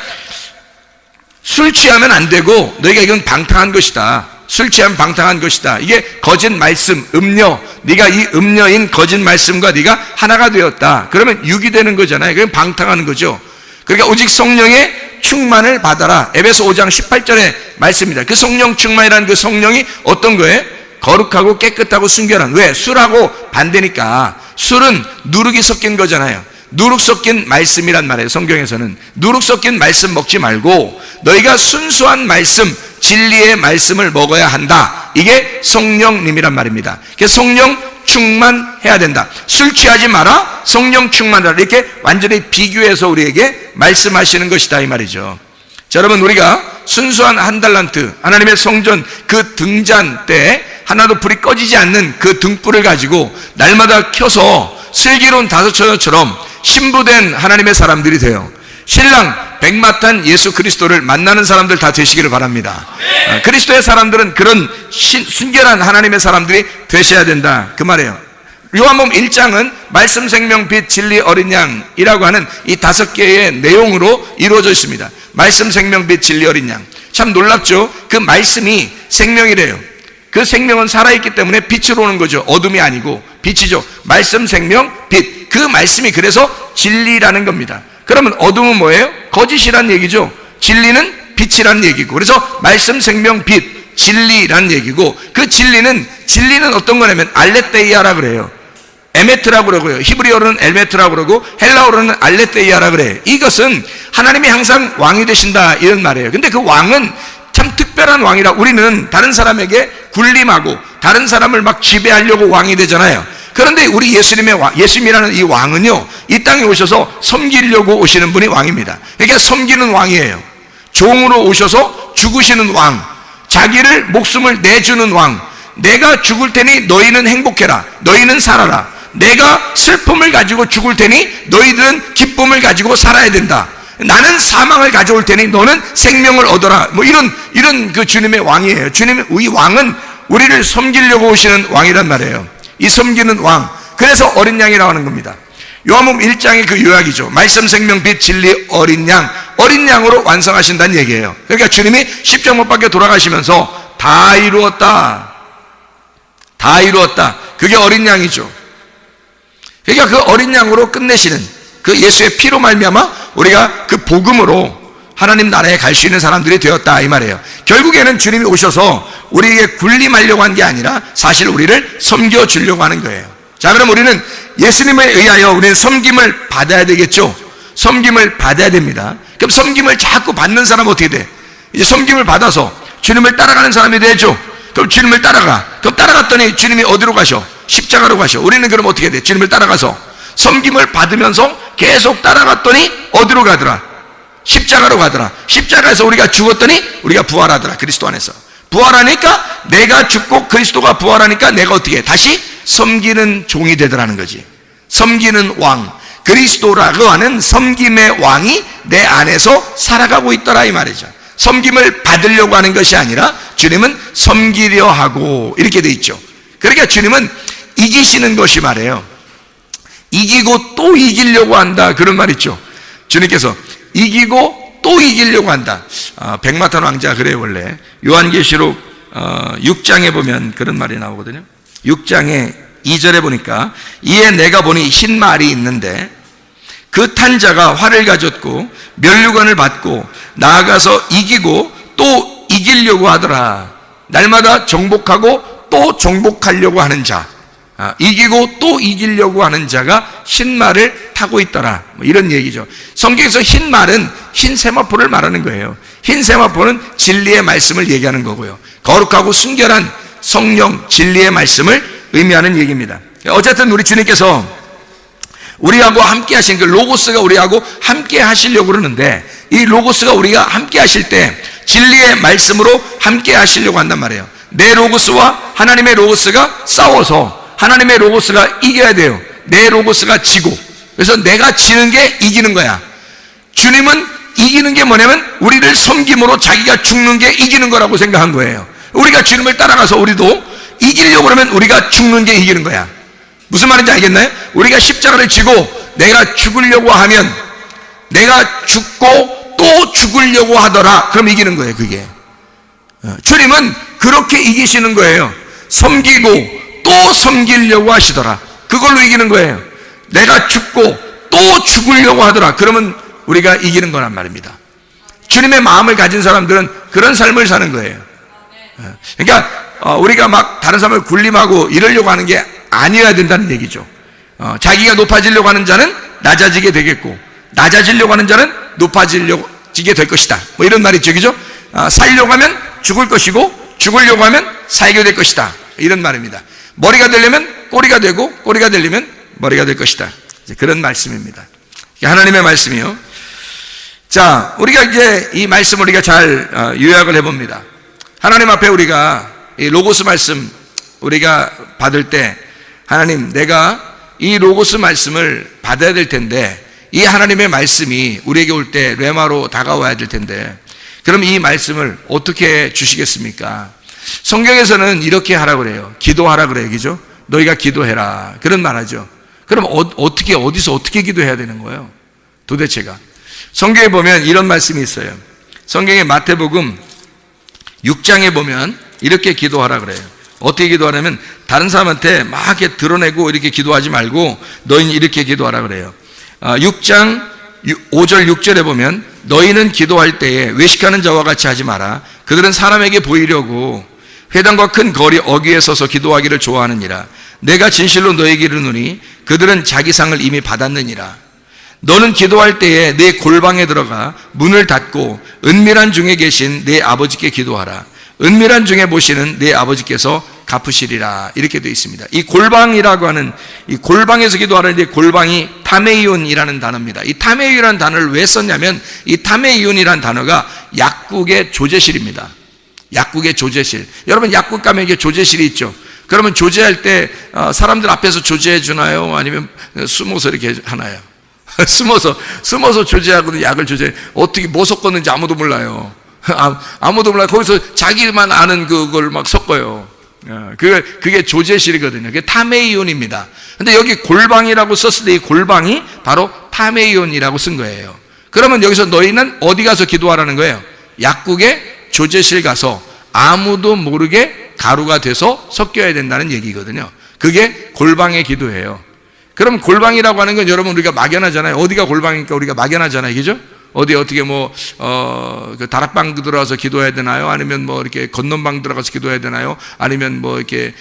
술 취하면 안 되고, 너희가 이건 방탕한 것이다. 술 취하면 방탕한 것이다. 이게 거짓 말씀, 음료. 네가 이 음료인 거짓 말씀과 네가 하나가 되었다. 그러면 육이 되는 거잖아요. 그건 방탕하는 거죠. 그러니까 오직 성령의 충만을 받아라. 에베소 5장 18절의 말씀입니다. 그 성령 충만이라는 그 성령이 어떤 거예요? 거룩하고 깨끗하고 순결한. 왜? 술하고 반대니까. 술은 누룩이 섞인 거잖아요. 누룩 섞인 말씀이란 말이에요. 성경에서는 누룩 섞인 말씀 먹지 말고 너희가 순수한 말씀, 진리의 말씀을 먹어야 한다. 이게 성령님이란 말입니다. 그래서 성령 충만해야 된다. 술 취하지 마라, 성령 충만하라. 이렇게 완전히 비교해서 우리에게 말씀하시는 것이다, 이 말이죠. 자, 여러분, 우리가 순수한 한 달란트, 하나님의 성전 그 등잔 때 하나도 불이 꺼지지 않는 그 등불을 가지고 날마다 켜서 슬기로운 다섯처녀처럼 신부된 하나님의 사람들이 돼요. 신랑 백마탄 예수 그리스도를 만나는 사람들 다 되시기를 바랍니다. 그리스도의 사람들은 그런 순결한 하나님의 사람들이 되셔야 된다, 그 말이에요. 요한복음 1장은 말씀, 생명, 빛, 진리, 어린 양이라고 하는 이 5개의 내용으로 이루어져 있습니다. 말씀, 생명, 빛, 진리, 어린 양. 참 놀랍죠? 그 말씀이 생명이래요. 그 생명은 살아있기 때문에 빛으로 오는 거죠. 어둠이 아니고 빛이죠. 말씀, 생명, 빛. 그 말씀이 그래서 진리라는 겁니다. 그러면 어둠은 뭐예요? 거짓이란 얘기죠. 진리는 빛이란 얘기고, 그래서 말씀, 생명, 빛, 진리란 얘기고, 그 진리는 어떤 거냐면 알레테이아라 그래요. 에메트라고 그러고요. 히브리어로는 엘메트라고 그러고 헬라어로는 알레테이아라 그래요. 이것은 하나님이 항상 왕이 되신다, 이런 말이에요. 근데 그 왕은 참 특별한 왕이라, 우리는 다른 사람에게 군림하고 다른 사람을 막 지배하려고 왕이 되잖아요. 그런데 우리 예수님이라는 이 왕은요, 이 땅에 오셔서 섬기려고 오시는 분이 왕입니다. 그러니까 섬기는 왕이에요. 종으로 오셔서 죽으시는 왕, 자기를 목숨을 내주는 왕. 내가 죽을 테니 너희는 행복해라, 너희는 살아라. 내가 슬픔을 가지고 죽을 테니 너희들은 기쁨을 가지고 살아야 된다. 나는 사망을 가져올 테니 너는 생명을 얻어라. 뭐 이런 그 주님의 왕이에요. 이 왕은 우리를 섬기려고 오시는 왕이란 말이에요. 이 섬기는 왕. 그래서 어린 양이라고 하는 겁니다. 요한복음 1장의 그 요약이죠. 말씀, 생명, 빛, 진리, 어린 양. 어린 양으로 완성하신다는 얘기예요. 그러니까 주님이 십자가 못 박혀 돌아가시면서 다 이루었다, 다 이루었다. 그게 어린 양이죠. 그러니까 그 어린 양으로 끝내시는, 그 예수의 피로 말미암아 우리가 그 복음으로 하나님 나라에 갈 수 있는 사람들이 되었다, 이 말이에요. 결국에는 주님이 오셔서 우리에게 군림하려고 한 게 아니라 사실 우리를 섬겨주려고 하는 거예요. 자, 그럼 우리는 예수님에 의하여 우리는 섬김을 받아야 되겠죠. 섬김을 받아야 됩니다. 그럼 섬김을 자꾸 받는 사람은 어떻게 돼? 이제 섬김을 받아서 주님을 따라가는 사람이 되죠. 그럼 주님을 따라가. 그럼 따라갔더니 주님이 어디로 가셔? 십자가로 가셔. 우리는 그럼 어떻게 돼? 주님을 따라가서 섬김을 받으면서 계속 따라갔더니 어디로 가더라? 십자가로 가더라. 십자가에서 우리가 죽었더니 우리가 부활하더라. 그리스도 안에서 부활하니까, 내가 죽고 그리스도가 부활하니까 내가 어떻게 해? 다시 섬기는 종이 되더라는 거지. 섬기는 왕, 그리스도라고 하는 섬김의 왕이 내 안에서 살아가고 있더라, 이 말이죠. 섬김을 받으려고 하는 것이 아니라 주님은 섬기려 하고, 이렇게 돼 있죠. 그러니까 주님은 이기시는 것이 말이에요. 이기고 또 이기려고 한다, 그런 말 있죠. 주님께서 이기고 또 이기려고 한다. 백마탄 왕자 그래요. 원래 요한계시록 6장에 보면 그런 말이 나오거든요. 6장에 2절에 보니까 이에 내가 보니 흰 말이 있는데 그 탄 자가 활을 가졌고 면류관을 받고 나아가서 이기고 또 이기려고 하더라. 날마다 정복하고 또 정복하려고 하는 자, 이기고 또 이기려고 하는 자가 흰 말을 타고 있더라. 뭐 이런 얘기죠. 성경에서 흰 말은 흰 세마포를 말하는 거예요. 흰 세마포는 진리의 말씀을 얘기하는 거고요. 거룩하고 순결한 성령 진리의 말씀을 의미하는 얘기입니다. 어쨌든 우리 주님께서 우리하고 함께 하신 그 로고스가 우리하고 함께 하시려고 그러는데, 이 로고스가 우리가 함께 하실 때 진리의 말씀으로 함께 하시려고 한단 말이에요. 내 로고스와 하나님의 로고스가 싸워서 하나님의 로고스가 이겨야 돼요. 내 로고스가 지고, 그래서 내가 지는 게 이기는 거야. 주님은 이기는 게 뭐냐면 우리를 섬김으로 자기가 죽는 게 이기는 거라고 생각한 거예요. 우리가 주님을 따라가서 우리도 이기려고 그러면 우리가 죽는 게 이기는 거야. 무슨 말인지 알겠나요? 우리가 십자가를 지고 내가 죽으려고 하면, 내가 죽고 또 죽으려고 하더라, 그럼 이기는 거예요. 그게 주님은 그렇게 이기시는 거예요. 섬기고 또 섬기려고 하시더라, 그걸로 이기는 거예요. 내가 죽고 또 죽으려고 하더라, 그러면 우리가 이기는 거란 말입니다. 주님의 마음을 가진 사람들은 그런 삶을 사는 거예요. 그러니까 우리가 막 다른 사람을 군림하고 이러려고 하는 게 아니어야 된다는 얘기죠. 자기가 높아지려고 하는 자는 낮아지게 되겠고, 낮아지려고 하는 자는 높아지게 될 것이다, 뭐 이런 말이 있죠. 그죠? 살려고 하면 죽을 것이고 죽으려고 하면 살게 될 것이다, 이런 말입니다. 머리가 되려면 꼬리가 되고 꼬리가 되려면 머리가 될 것이다, 그런 말씀입니다. 하나님의 말씀이요. 자, 우리가 이제 이 말씀을 우리가 잘 요약을 해봅니다. 하나님 앞에 우리가 이 로고스 말씀 우리가 받을 때, 하나님, 내가 이 로고스 말씀을 받아야 될 텐데, 이 하나님의 말씀이 우리에게 올 때 레마로 다가와야 될 텐데, 그럼 이 말씀을 어떻게 주시겠습니까? 성경에서는 이렇게 하라고 그래요. 기도하라 그래요. 그죠? 너희가 기도해라, 그런 말 하죠. 그럼 어디서 어떻게 기도해야 되는 거예요? 도대체가. 성경에 보면 이런 말씀이 있어요. 성경의 마태복음 6장에 보면 이렇게 기도하라 그래요. 어떻게 기도하냐면, 다른 사람한테 막 이렇게 드러내고 이렇게 기도하지 말고 너희는 이렇게 기도하라 그래요. 6장 5절 6절에 보면, 너희는 기도할 때에 외식하는 자와 같이 하지 마라. 그들은 사람에게 보이려고 회당과 큰 거리 어귀에 서서 기도하기를 좋아하느니라. 내가 진실로 너희에게 이르노니 그들은 자기 상을 이미 받았느니라. 너는 기도할 때에 내 골방에 들어가 문을 닫고 은밀한 중에 계신 내 아버지께 기도하라. 은밀한 중에 보시는 내 아버지께서 갚으시리라, 이렇게 되어 있습니다. 이 골방이라고 하는, 이 골방에서 기도하는데 골방이 타메이온이라는 단어입니다. 이 타메이온이라는 단어를 왜 썼냐면, 이 타메이온이라는 단어가 약국의 조제실입니다. 약국의 조제실. 여러분, 약국 가면 이게 조제실이 있죠. 그러면 조제할 때 사람들 앞에서 조제해 주나요? 아니면 숨어서 이렇게 하나요? 숨어서 조제하고는 약을 조제. 어떻게 뭐 섞었는지 아무도 몰라요. 아무도 몰라요. 거기서 자기만 아는 그걸 막 섞어요. 그게 조제실이거든요. 그게 타메이온입니다. 근데 여기 골방이라고 썼을 때 이 골방이 바로 타메이온이라고 쓴 거예요. 그러면 여기서 너희는 어디 가서 기도하라는 거예요? 약국의 조제실 가서 아무도 모르게 가루가 돼서 섞여야 된다는 얘기거든요. 그게 골방의 기도예요. 그럼 골방이라고 하는 건 여러분 우리가 막연하잖아요. 어디가 골방이니까 우리가 막연하잖아요. 그죠? 어떻게 그 다락방 들어가서 기도해야 되나요? 아니면 뭐 이렇게 건넌방 들어가서 기도해야 되나요? 아니면 뭐 이렇게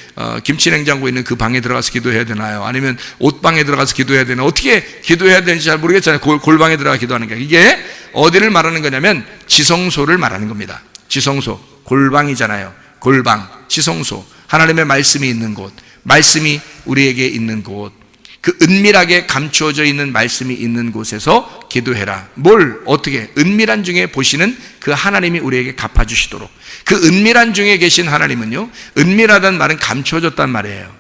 김치 냉장고 있는 그 방에 들어가서 기도해야 되나요? 아니면 옷방에 들어가서 기도해야 되나요? 어떻게 기도해야 되는지 잘 모르겠잖아요. 골방에 들어가 기도하는 게. 이게 어디를 말하는 거냐면 지성소를 말하는 겁니다. 지성소. 골방이잖아요. 골방, 지성소. 하나님의 말씀이 있는 곳, 말씀이 우리에게 있는 곳, 그 은밀하게 감추어져 있는 말씀이 있는 곳에서 기도해라. 뭘 어떻게? 은밀한 중에 보시는 그 하나님이 우리에게 갚아주시도록. 그 은밀한 중에 계신 하나님은요, 은밀하다는 말은 감추어졌단 말이에요.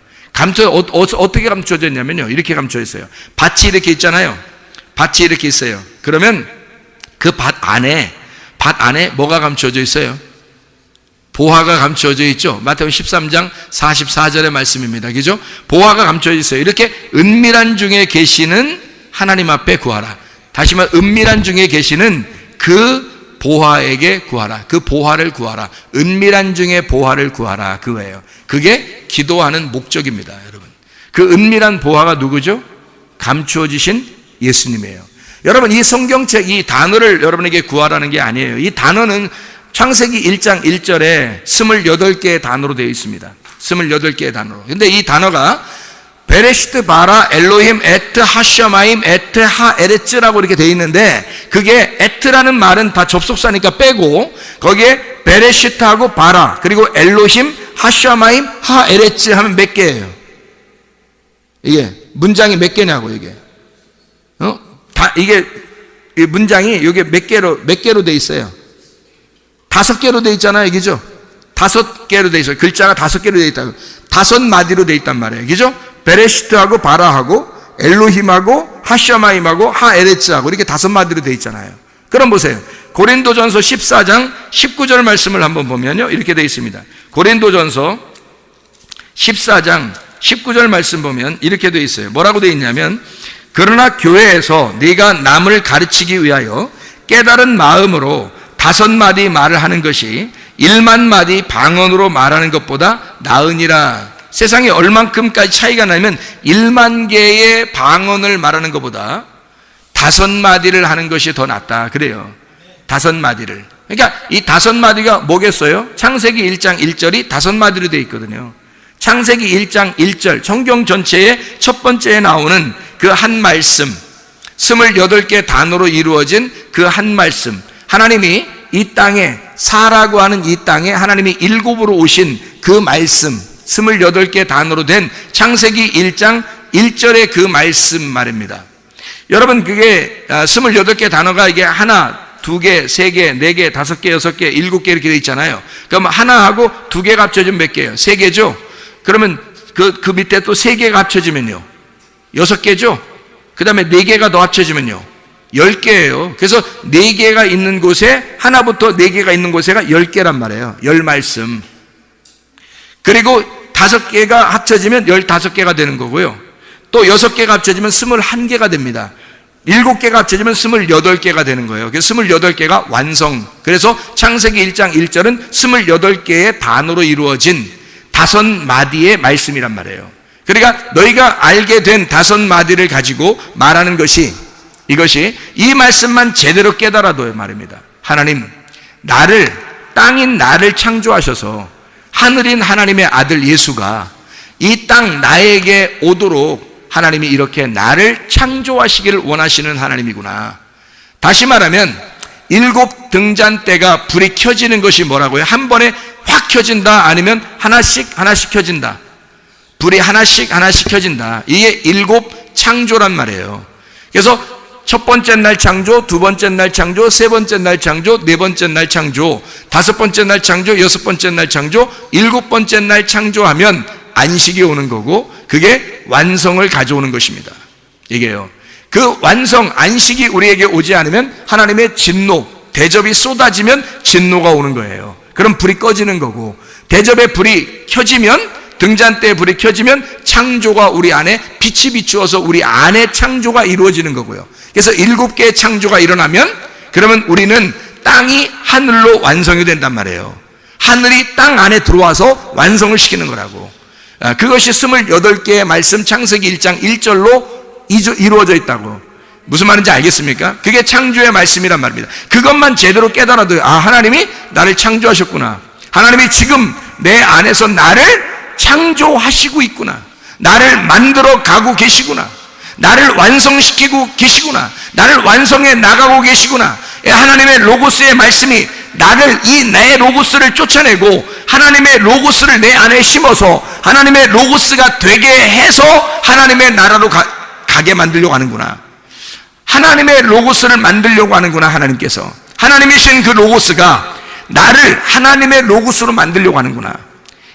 어떻게 감추어져 있냐면요, 이렇게 감추어져 있어요. 밭이 이렇게 있잖아요. 밭이 이렇게 있어요. 그러면 그 밭 안에 뭐가 감추어져 있어요? 보화가 감추어져 있죠. 마태복음 13장 44절의 말씀입니다. 그죠? 보화가 감추어져 있어요. 이렇게 은밀한 중에 계시는 하나님 앞에 구하라. 다시 말해, 은밀한 중에 계시는 그 보화에게 구하라. 그 보화를 구하라. 은밀한 중에 보화를 구하라. 그거예요. 그게 기도하는 목적입니다, 여러분. 그 은밀한 보화가 누구죠? 감추어지신 예수님이에요. 여러분, 이 성경책, 이 단어를 여러분에게 구하라는 게 아니에요. 이 단어는 창세기 1장 1절에 28개의 단어로 되어 있습니다. 28개의 단어로. 근데 이 단어가 베레시트 바라 엘로힘 에트 하샤마임 에트 하에레츠라고 이렇게 되어 있는데, 그게 에트라는 말은 다 접속사니까 빼고 거기에 베레시트하고 바라 그리고 엘로힘 하샤마임 하에레츠 하면 몇 개예요? 이게 문장이 몇 개냐고. 이게 이게 이 문장이 이게 몇 개로 돼 있어요? 5개로 돼 있잖아요, 그죠? 5개로 돼 있어요. 글자가 5개로 돼 있다고. 5마디로 돼 있단 말이에요, 그죠? 베레시트하고 바라하고 엘로힘하고 하샤마임하고 하에레츠하고 이렇게 5마디로 돼 있잖아요. 그럼 보세요. 고린도전서 14장 19절 말씀을 한번 보면요, 이렇게 돼 있습니다. 고린도전서 14장 19절 말씀 보면 이렇게 돼 있어요. 뭐라고 돼 있냐면, 그러나 교회에서 네가 남을 가르치기 위하여 깨달은 마음으로 5마디 말을 하는 것이 1만 마디 방언으로 말하는 것보다 나으니라. 세상에 얼만큼까지 차이가 나면 1만 개의 방언을 말하는 것보다 5마디를 하는 것이 더 낫다 그래요. 5마디를. 그러니까 이 5마디가 뭐겠어요? 창세기 1장 1절이 5마디로 되어 있거든요. 창세기 1장 1절 성경 전체의 첫 번째에 나오는 그 한 말씀, 28개 단어로 이루어진 그 한 말씀, 하나님이 이 땅에, 사라고 하는 이 땅에 하나님이 7으로 오신 그 말씀, 28개 단어로 된 창세기 1장 1절의 그 말씀 말입니다. 여러분, 그게 28개 단어가 이게 하나, 2개, 3개, 4개, 5개, 6개, 7개 이렇게 돼 있잖아요. 그럼 하나하고 2개가 합쳐지면 몇 개예요? 3개죠? 그러면 그 밑에 또 3개가 합쳐지면요, 6개죠? 그 다음에 4개가 더 합쳐지면요, 10개예요. 그래서 4개가 있는 곳에, 하나부터 4개가 있는 곳에가 10개란 말이에요. 10말씀. 그리고 5개가 합쳐지면 15개가 되는 거고요. 또 6개가 합쳐지면 21개가 됩니다. 7개가 합쳐지면 28개가 되는 거예요. 그래서 28개가 완성. 그래서 창세기 1장 1절은 28개의 단어로 이루어진 5마디의 말씀이란 말이에요. 그러니까 너희가 알게 된 5마디를 가지고 말하는 것이, 이것이 이 말씀만 제대로 깨달아도 말입니다. 하나님, 땅인 나를 창조하셔서 하늘인 하나님의 아들 예수가 이 땅 나에게 오도록 하나님이 이렇게 나를 창조하시기를 원하시는 하나님이구나. 다시 말하면 7 등잔대가 불이 켜지는 것이 뭐라고요? 한 번에 확 켜진다, 아니면 하나씩 켜진다. 불이 하나씩 켜진다. 이게 7 창조란 말이에요. 그래서 첫 번째 날 창조, 두 번째 날 창조, 세 번째 날 창조, 네 번째 날 창조, 5번째 날 창조, 6번째 날 창조, 7번째 날 창조하면 안식이 오는 거고, 그게 완성을 가져오는 것입니다. 이게요. 그 완성, 안식이 우리에게 오지 않으면 하나님의 진노, 대접이 쏟아지면 진노가 오는 거예요. 그럼 불이 꺼지는 거고, 대접의 불이 켜지면, 등잔대의 불이 켜지면 창조가 우리 안에 빛이 비추어서 우리 안에 창조가 이루어지는 거고요. 그래서 7개의 창조가 일어나면, 그러면 우리는 땅이 하늘로 완성이 된단 말이에요. 하늘이 땅 안에 들어와서 완성을 시키는 거라고. 그것이 28개의 말씀, 창세기 1장 1절로 이루어져 있다고. 무슨 말인지 알겠습니까? 그게 창조의 말씀이란 말입니다. 그것만 제대로 깨달아도, 하나님이 나를 창조하셨구나. 하나님이 지금 내 안에서 나를 창조하시고 있구나. 나를 만들어 가고 계시구나. 나를 완성시키고 계시구나. 나를 완성해 나가고 계시구나. 하나님의 로고스의 말씀이 나를, 내 로고스를 쫓아내고 하나님의 로고스를 내 안에 심어서 하나님의 로고스가 되게 해서 하나님의 나라로 가게 만들려고 하는구나. 하나님의 로고스를 만들려고 하는구나. 하나님께서, 하나님이신 그 로고스가 나를 하나님의 로고스로 만들려고 하는구나.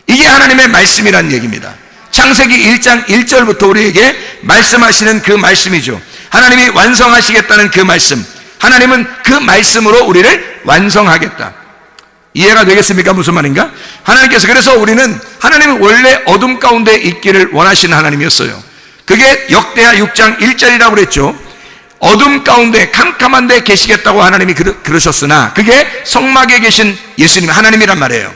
이게 하나님의 말씀이라는 얘기입니다. 창세기 1장 1절부터 우리에게 말씀하시는 그 말씀이죠. 하나님이 완성하시겠다는 그 말씀. 하나님은 그 말씀으로 우리를 완성하겠다. 이해가 되겠습니까? 무슨 말인가? 하나님께서, 그래서 우리는, 하나님은 원래 어둠 가운데 있기를 원하시는 하나님이었어요. 그게 역대하 6장 1절이라고 그랬죠. 어둠 가운데 캄캄한 데 계시겠다고 하나님이 그러셨으나, 그게 성막에 계신 예수님, 하나님이란 말이에요.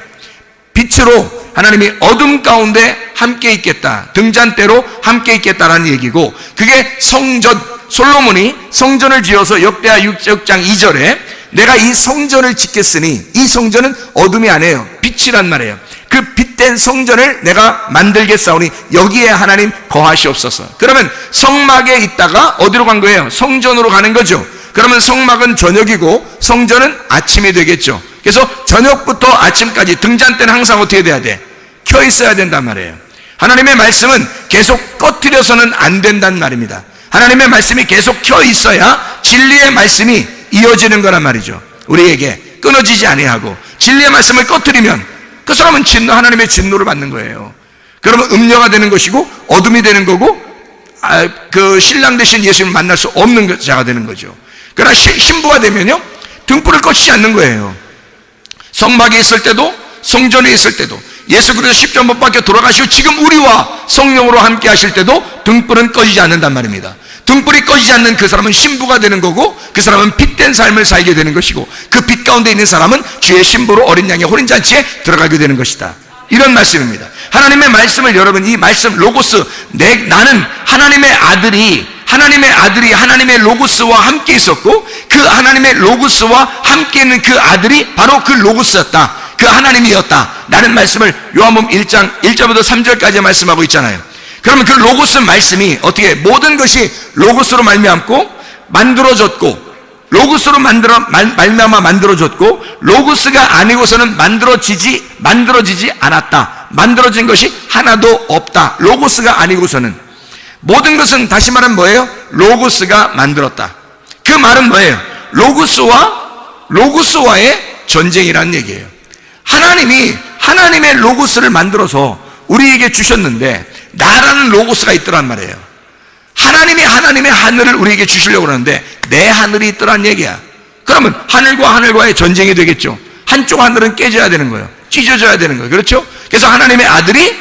빛으로 하나님이 어둠 가운데 함께 있겠다. 등잔 때로 함께 있겠다라는 얘기고, 그게 성전, 솔로몬이 성전을 지어서 역대하 6장 2절에 내가 이 성전을 짓겠으니, 이 성전은 어둠이 아니에요. 빛이란 말이에요. 그 빛된 성전을 내가 만들겠사오니 여기에 하나님 거하시옵소서. 그러면 성막에 있다가 어디로 간 거예요? 성전으로 가는 거죠. 그러면 성막은 저녁이고 성전은 아침이 되겠죠. 그래서 저녁부터 아침까지 등잔 때는 항상 어떻게 돼야 돼? 켜 있어야 된단 말이에요. 하나님의 말씀은 계속 꺼뜨려서는 안 된단 말입니다. 하나님의 말씀이 계속 켜 있어야 진리의 말씀이 이어지는 거란 말이죠. 우리에게 끊어지지 아니하고, 진리의 말씀을 꺼뜨리면 그 사람은 하나님의 진노를 받는 거예요. 그러면 음녀가 되는 것이고 어둠이 되는 거고, 그 신랑 되신 예수님을 만날 수 없는 자가 되는 거죠. 그러나 신부가 되면요, 등불을 꺼지지 않는 거예요. 성막에 있을 때도 성전에 있을 때도 예수 그리스도 십자가 못 박혀 돌아가시고 지금 우리와 성령으로 함께 하실 때도 등불은 꺼지지 않는단 말입니다. 등불이 꺼지지 않는 그 사람은 신부가 되는 거고, 그 사람은 빛된 삶을 살게 되는 것이고, 그 빛 가운데 있는 사람은 주의 신부로 어린 양의 호린잔치에 들어가게 되는 것이다. 이런 말씀입니다. 하나님의 말씀을, 여러분, 이 말씀 로고스, 나는 하나님의 아들이 하나님의 로고스와 함께 있었고, 그 하나님의 로고스와 함께 있는 그 아들이 바로 그 로고스였다, 그 하나님이었다 라는 말씀을 요한복음 1장 1절부터 3절까지 말씀하고 있잖아요. 그러면 그 로고스 말씀이 어떻게, 모든 것이 로고스로 말미암고 만들어졌고, 로고스로 말미암아 만들어졌고, 로고스가 아니고서는 만들어지지 않았다. 만들어진 것이 하나도 없다. 로고스가 아니고서는. 모든 것은 다시 말하면 뭐예요? 로고스가 만들었다. 그 말은 뭐예요? 로고스와의 전쟁이라는 얘기예요. 하나님이 하나님의 로고스를 만들어서 우리에게 주셨는데, 나라는 로고스가 있더란 말이에요. 하나님이 하나님의 하늘을 우리에게 주시려고 그러는데 내 하늘이 있더란 얘기야. 그러면 하늘과 하늘과의 전쟁이 되겠죠. 한쪽 하늘은 깨져야 되는 거예요. 찢어져야 되는 거예요. 그렇죠? 그래서 하나님의 아들이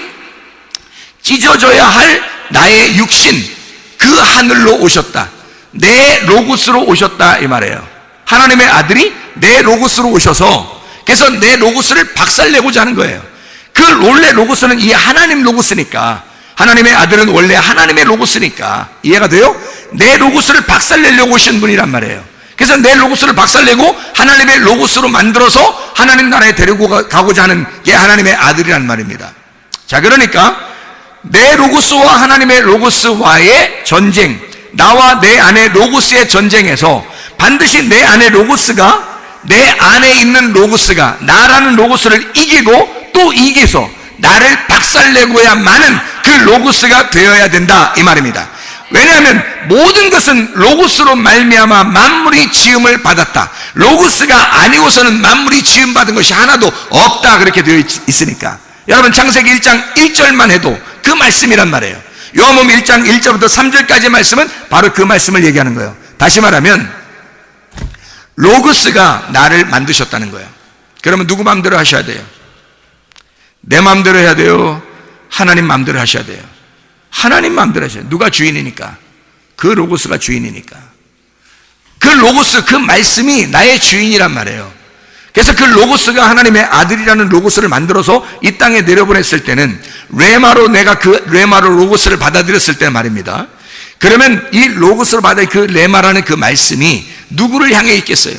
찢어져야 할 나의 육신, 그 하늘로 오셨다. 내 로고스로 오셨다 이 말이에요. 하나님의 아들이 내 로고스로 오셔서, 그래서 내 로고스를 박살내고자 하는 거예요. 그 원래 로고스는 이 하나님 로고스니까, 하나님의 아들은 원래 하나님의 로고스니까, 이해가 돼요? 내 로고스를 박살내려고 오신 분이란 말이에요. 그래서 내 로고스를 박살내고 하나님의 로고스로 만들어서 하나님 나라에 데리고 가고자 하는 게 하나님의 아들이란 말입니다. 자, 그러니까 내 로고스와 하나님의 로고스와의 전쟁, 나와 내 안에 로고스의 전쟁에서 반드시 내 안에 로고스가, 내 안에 있는 로고스가 나라는 로고스를 이기고 또 이겨서 나를 박살내고야만은 그 로고스가 되어야 된다 이 말입니다. 왜냐하면 모든 것은 로고스로 말미암아 만물이 지음을 받았다. 로고스가 아니고서는 만물이 지음 받은 것이 하나도 없다, 그렇게 되어 있으니까. 여러분, 창세기 1장 1절만 해도 그 말씀이란 말이에요. 요한복음 1장 1절부터 3절까지의 말씀은 바로 그 말씀을 얘기하는 거예요. 다시 말하면 로고스가 나를 만드셨다는 거예요. 그러면 누구 마음대로 하셔야 돼요? 내 마음대로 해야 돼요? 하나님 마음대로 하셔야 돼요? 하나님 마음대로 하셔야 돼요. 누가 주인이니까? 그 로고스가 주인이니까. 그 로고스, 그 말씀이 나의 주인이란 말이에요. 그래서 그 로고스가 하나님의 아들이라는 로고스를 만들어서 이 땅에 내려보냈을 때는, 레마로 내가 그 레마로 로고스를 받아들였을 때 말입니다. 그러면 이 로고스를 받아 그 레마라는 그 말씀이 누구를 향해 있겠어요?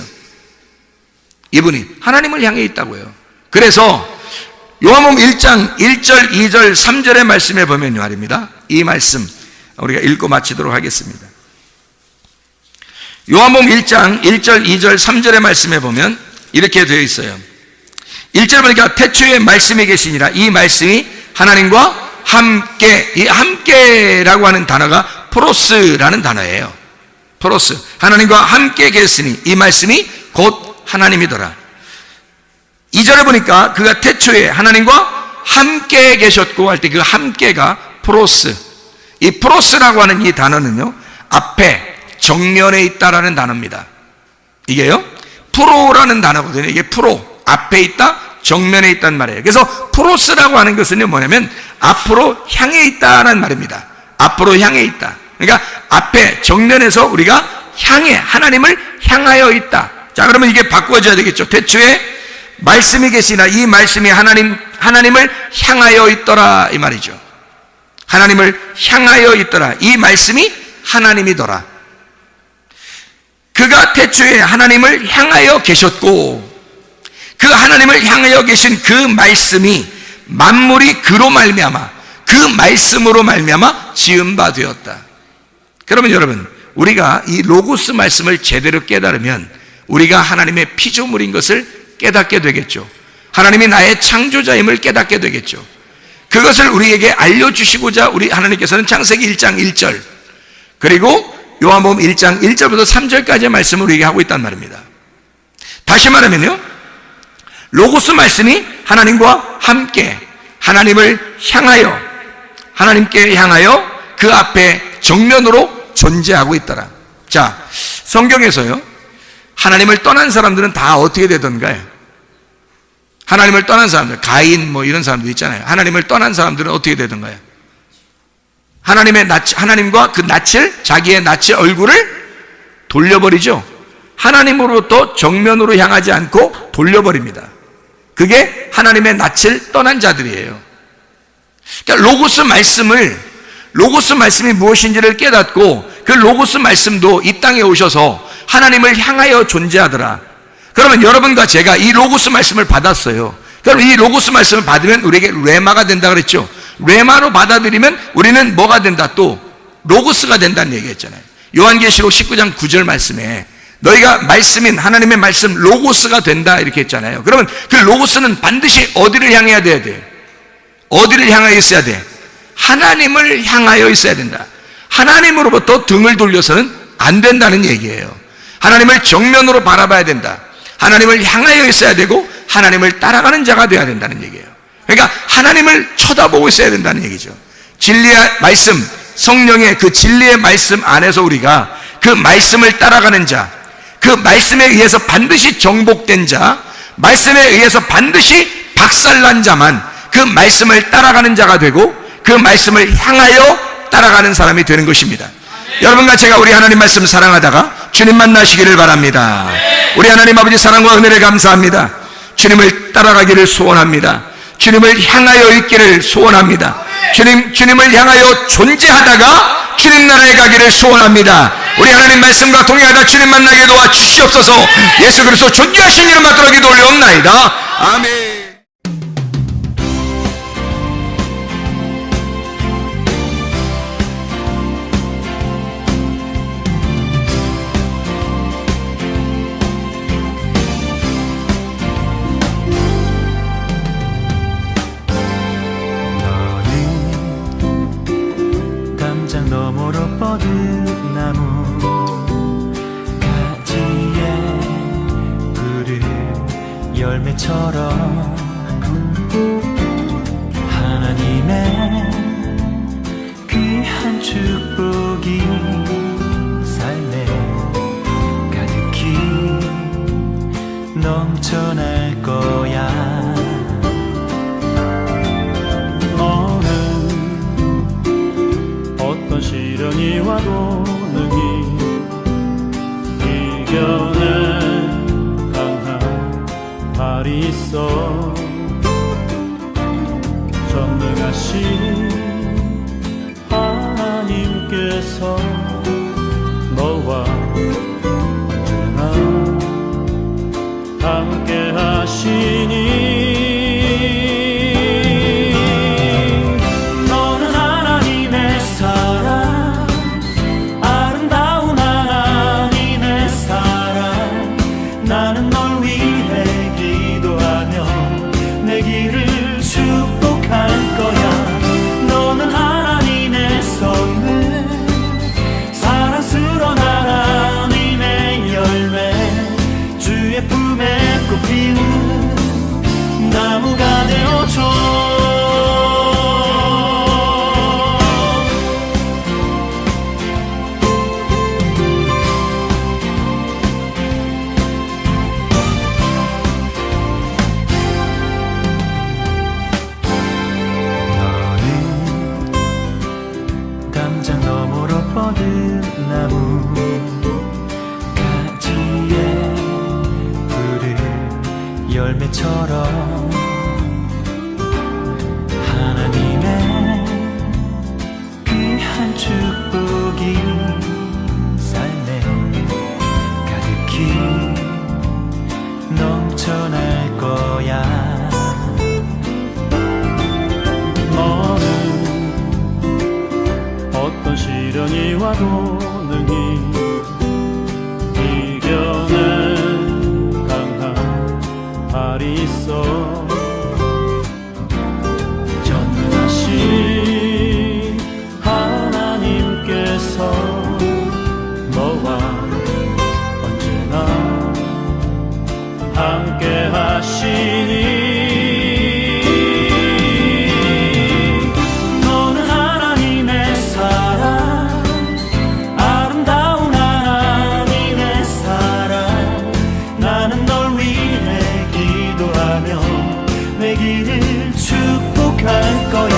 이분이 하나님을 향해 있다고요. 그래서 요한복음 1장 1절, 2절, 3절의 말씀에 보면 말입니다. 이 말씀 우리가 읽고 마치도록 하겠습니다. 요한복음 1장 1절, 2절, 3절의 말씀에 보면 이렇게 되어 있어요. 1절 보니까 태초에 말씀이 계시니라. 이 말씀이 하나님과 함께, 이 함께라고 하는 단어가 프로스라는 단어예요. 프로스, 하나님과 함께 계시니 이 말씀이 곧 하나님이더라. 2절에 보니까 그가 태초에 하나님과 함께 계셨고 할 때 그 함께가 프로스, 이 프로스라고 하는 이 단어는요, 앞에 정면에 있다라는 단어입니다. 이게요, 프로라는 단어거든요. 이게 프로, 앞에 있다, 정면에 있다는 말이에요. 그래서 프로스라고 하는 것은요 뭐냐면 앞으로 향해 있다는 말입니다. 앞으로 향해 있다. 그러니까 앞에 정면에서 우리가 향해, 하나님을 향하여 있다. 자, 그러면 이게 바꿔져야 되겠죠. 태초에 말씀이 계시나 이 말씀이 하나님을 향하여 있더라 이 말이죠. 하나님을 향하여 있더라. 이 말씀이 하나님이더라. 그가 태초에 하나님을 향하여 계셨고 그 하나님을 향하여 계신 그 말씀이 만물이 그로 말미암아 그 말씀으로 말미암아 지은 바 되었다. 그러면 여러분, 우리가 이 로고스 말씀을 제대로 깨달으면 우리가 하나님의 피조물인 것을 깨닫게 되겠죠. 하나님이 나의 창조자임을 깨닫게 되겠죠. 그것을 우리에게 알려주시고자 우리 하나님께서는 창세기 1장 1절 그리고 요한복음 1장 1절부터 3절까지의 말씀을 우리에게 하고 있단 말입니다. 다시 말하면요, 로고스 말씀이 하나님과 함께 하나님을 향하여 하나님께 향하여 그 앞에 정면으로 존재하고 있더라. 자, 성경에서요, 하나님을 떠난 사람들은 다 어떻게 되던가요? 하나님을 떠난 사람들, 가인 뭐 이런 사람들 있잖아요. 하나님을 떠난 사람들은 어떻게 되던가요? 하나님과 그 낯을, 자기의 낯의 얼굴을 돌려버리죠. 하나님으로부터 정면으로 향하지 않고 돌려버립니다. 그게 하나님의 낯을 떠난 자들이에요. 그러니까 로고스 말씀이 무엇인지를 깨닫고 그 로고스 말씀도 이 땅에 오셔서 하나님을 향하여 존재하더라. 그러면 여러분과 제가 이 로고스 말씀을 받았어요. 그럼 이 로고스 말씀을 받으면 우리에게 레마가 된다 그랬죠. 레마로 받아들이면 우리는 뭐가 된다? 또 로고스가 된다는 얘기했잖아요. 요한계시록 19장 9절 말씀에 너희가 말씀인 하나님의 말씀 로고스가 된다 이렇게 했잖아요. 그러면 그 로고스는 반드시 어디를 향해야 돼야 돼요? 어디를 향하여 있어야 돼? 하나님을 향하여 있어야 된다. 하나님으로부터 등을 돌려서는 안 된다는 얘기예요. 하나님을 정면으로 바라봐야 된다. 하나님을 향하여 있어야 되고 하나님을 따라가는 자가 되어야 된다는 얘기예요. 그러니까 하나님을 쳐다보고 있어야 된다는 얘기죠. 진리의 말씀, 성령의 그 진리의 말씀 안에서 우리가 그 말씀을 따라가는 자, 그 말씀에 의해서 반드시 정복된 자, 말씀에 의해서 반드시 박살난 자만 그 말씀을 따라가는 자가 되고 그 말씀을 향하여 따라가는 사람이 되는 것입니다. 여러분과 제가 우리 하나님 말씀 사랑하다가 주님 만나시기를 바랍니다. 우리 하나님 아버지 사랑과 은혜를 감사합니다. 주님을 따라가기를 소원합니다. 주님을 향하여 있기를 소원합니다. 주님을 향하여 존재하다가 주님 나라에 가기를 소원합니다. 우리 하나님 말씀과 동행하다 주님 만나게 도와 주시옵소서. 예수 그리스도 존귀하신 이름 받들어 기도 올려옵나이다. 아멘. 너머로 뻗은 나무 가지에 푸른 열매처럼 하나님의 귀한 축복이 삶에 가득히 넘쳐날 거야. 어떤 시련이 와도 능히 이겨낼 강한 발이 있어. 전능하신 하나님께서 너와 언제나 함께 하시니 길을 축복할 거야.